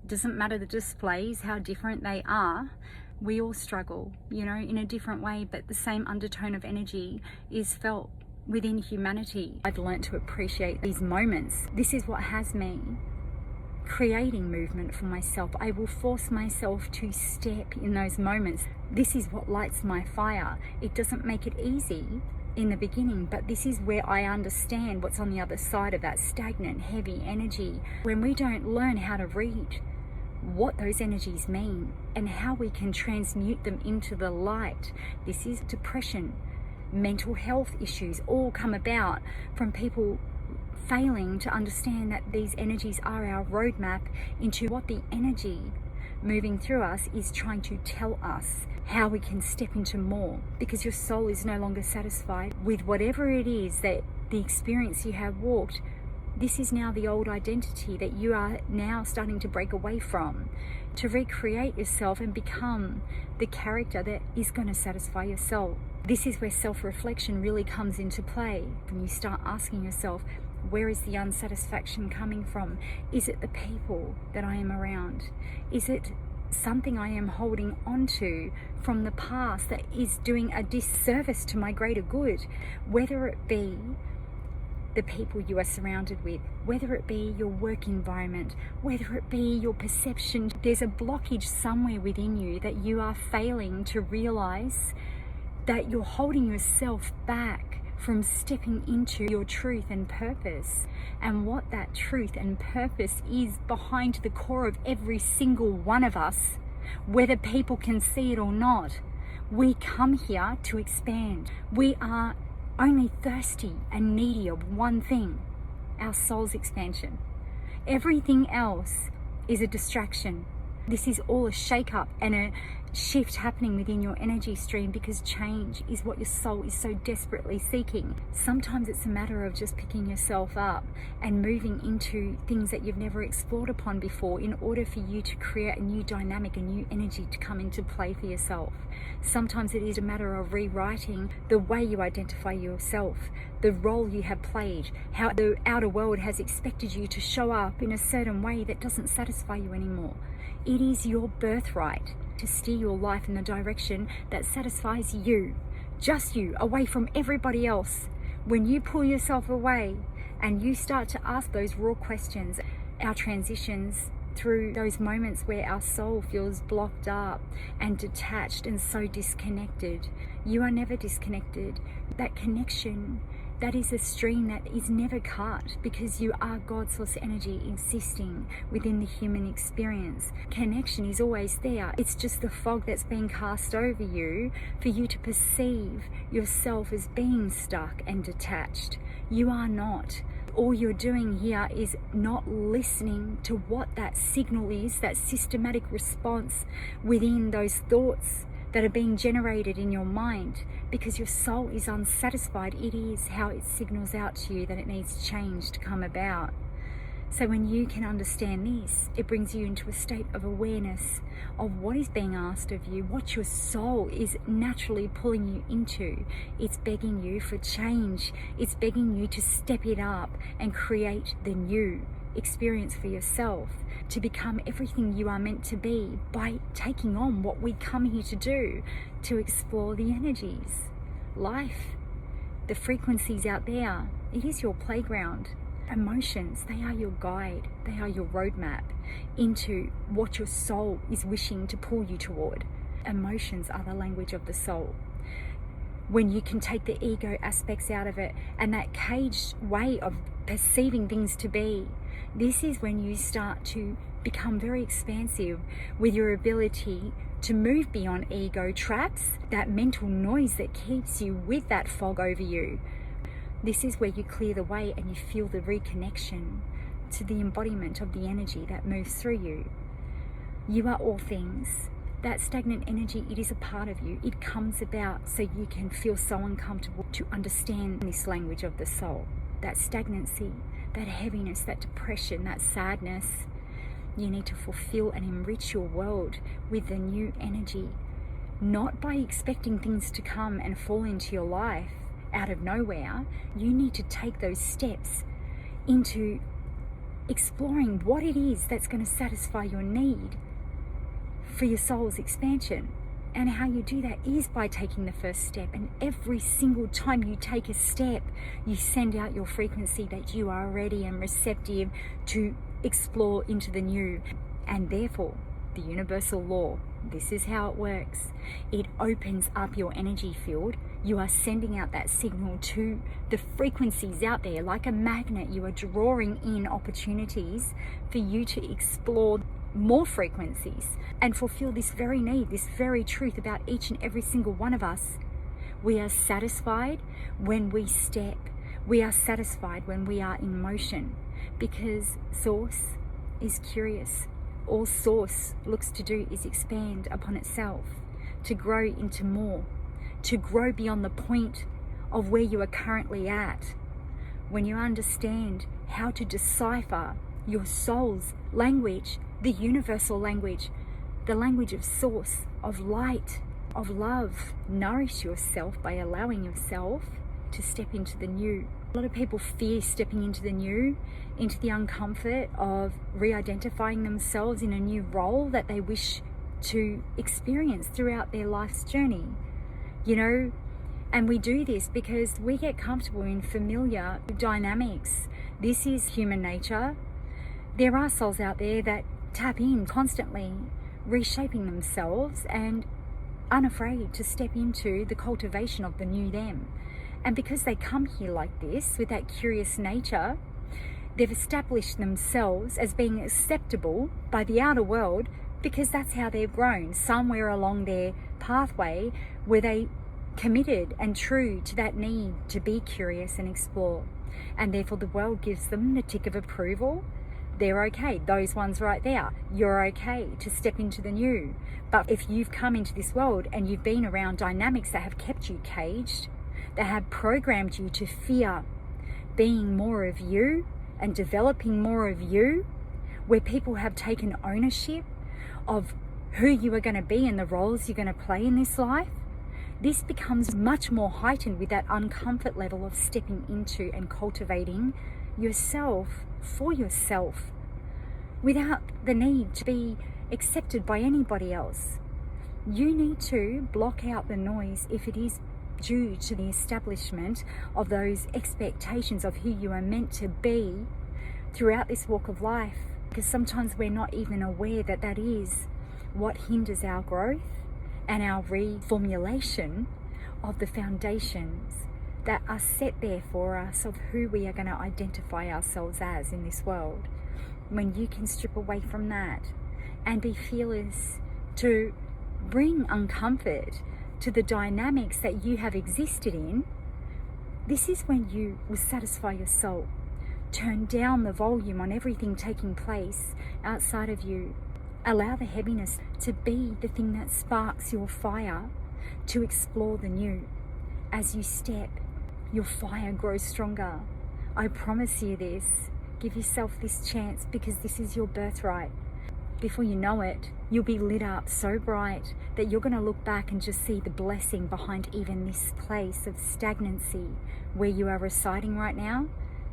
Doesn't matter the displays, how different they are, we all struggle, you know, in a different way, but the same undertone of energy is felt within humanity. I've learned to appreciate these moments. This is what has me creating movement for myself. I will force myself to step in those moments. This is what lights my fire. It doesn't make it easy in the beginning, but this is where I understand what's on the other side of that stagnant, heavy energy. When we don't learn how to read what those energies mean and how we can transmute them into the light, this is depression, mental health issues all come about from people failing to understand that these energies are our roadmap into what the energy moving through us is trying to tell us, how we can step into more, because your soul is no longer satisfied with whatever it is that the experience you have walked. This is now the old identity that you are now starting to break away from, to recreate yourself and become the character that is going to satisfy your soul. This is where self-reflection really comes into play. When you start asking yourself, where is the unsatisfaction coming from? Is it the people that I am around? Is it something I am holding onto from the past that is doing a disservice to my greater good? Whether it be the people you are surrounded with, whether it be your work environment, whether it be your perception, there's a blockage somewhere within you that you are failing to realize that you're holding yourself back from stepping into your truth and purpose, and what that truth and purpose is behind the core of every single one of us, whether people can see it or not. We come here to expand. We are only thirsty and needy of one thing, our soul's expansion. Everything else is a distraction. This is all a shake-up and a shift happening within your energy stream, because change is what your soul is so desperately seeking. Sometimes it's a matter of just picking yourself up and moving into things that you've never explored upon before in order for you to create a new dynamic, a new energy to come into play for yourself. Sometimes it is a matter of rewriting the way you identify yourself, the role you have played, how the outer world has expected you to show up in a certain way that doesn't satisfy you anymore. It is your birthright to steer your life in the direction that satisfies you, just you, away from everybody else. When you pull yourself away and you start to ask those raw questions, our transitions through those moments where our soul feels blocked up and detached and so disconnected. You are never disconnected. That connection, that is a stream that is never cut, because you are God's source energy existing within the human experience. Connection is always there. It's just the fog that's being cast over you for you to perceive yourself as being stuck and detached. You are not. All you're doing here is not listening to what that signal is, that systematic response within those thoughts that are being generated in your mind, because your soul is unsatisfied. It is how it signals out to you that it needs change to come about. So when you can understand this, it brings you into a state of awareness of what is being asked of you, what your soul is naturally pulling you into. It's begging you for change. It's begging you to step it up and create the new experience for yourself, to become everything you are meant to be by taking on what we come here to do, to explore the energies, life, the frequencies out there. It is your playground. Emotions, they are your guide, they are your roadmap into what your soul is wishing to pull you toward. Emotions are the language of the soul. When you can take the ego aspects out of it and that caged way of perceiving things to be, this is when you start to become very expansive with your ability to move beyond ego traps, that mental noise that keeps you with that fog over you. This is where you clear the way and you feel the reconnection to the embodiment of the energy that moves through you. You are all things. That stagnant energy, it is a part of you. It comes about so you can feel so uncomfortable to understand this language of the soul. That stagnancy, that heaviness, that depression, that sadness. You need to fulfill and enrich your world with the new energy, not by expecting things to come and fall into your life out of nowhere. You need to take those steps into exploring what it is that's going to satisfy your need for your soul's expansion. And how you do that is by taking the first step. And every single time you take a step, you send out your frequency that you are ready and receptive to explore into the new. And therefore, the universal law, this is how it works. It opens up your energy field. You are sending out that signal to the frequencies out there. Like a magnet, you are drawing in opportunities for you to explore more frequencies and fulfill this very need, this very truth about each and every single one of us. We are satisfied when we step. We are satisfied when we are in motion, because Source is curious. All Source looks to do is expand upon itself, to grow into more, to grow beyond the point of where you are currently at. When you understand how to decipher your soul's language, the universal language, the language of Source, of light, of love, nourish yourself by allowing yourself to step into the new. A lot of people fear stepping into the new, into the uncomfort of re-identifying themselves in a new role that they wish to experience throughout their life's journey. You know, and we do this because we get comfortable in familiar dynamics. This is human nature. There are souls out there that tap in constantly, reshaping themselves and unafraid to step into the cultivation of the new them. And because they come here like this, with that curious nature, they've established themselves as being acceptable by the outer world because that's how they've grown. Somewhere along their pathway were they committed and true to that need to be curious and explore. And therefore the world gives them the tick of approval. They're okay. Those ones right there. You're okay to step into the new. But if you've come into this world and you've been around dynamics that have kept you caged, that have programmed you to fear being more of you and developing more of you, where people have taken ownership of who you are going to be and the roles you're going to play in this life, this becomes much more heightened with that uncomfort level of stepping into and cultivating yourself for yourself without the need to be accepted by anybody else. You need to block out the noise if it is due to the establishment of those expectations of who you are meant to be throughout this walk of life, because sometimes we're not even aware that that is what hinders our growth and our reformulation of the foundations that are set there for us of who we are going to identify ourselves as in this world. When you can strip away from that and be fearless to bring uncomfort to the dynamics that you have existed in, this is when you will satisfy your soul. Turn down the volume on everything taking place outside of you. Allow the heaviness to be the thing that sparks your fire to explore the new. As you step, your fire grows stronger. I promise you this. Give yourself this chance, because this is your birthright. Before you know it, you'll be lit up so bright that you're going to look back and just see the blessing behind even this place of stagnancy where you are residing right now.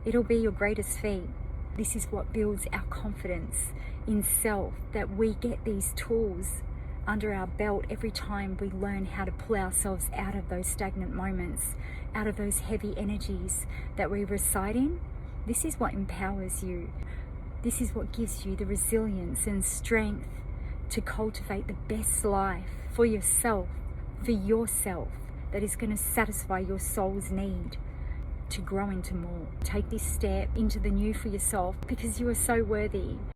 It'll be your greatest feat. This is what builds our confidence in self, that we get these tools under our belt every time we learn how to pull ourselves out of those stagnant moments, out of those heavy energies that we reside in. This is what empowers you. This is what gives you the resilience and strength to cultivate the best life for yourself, that is going to satisfy your soul's need to grow into more. Take this step into the new for yourself, because you are so worthy.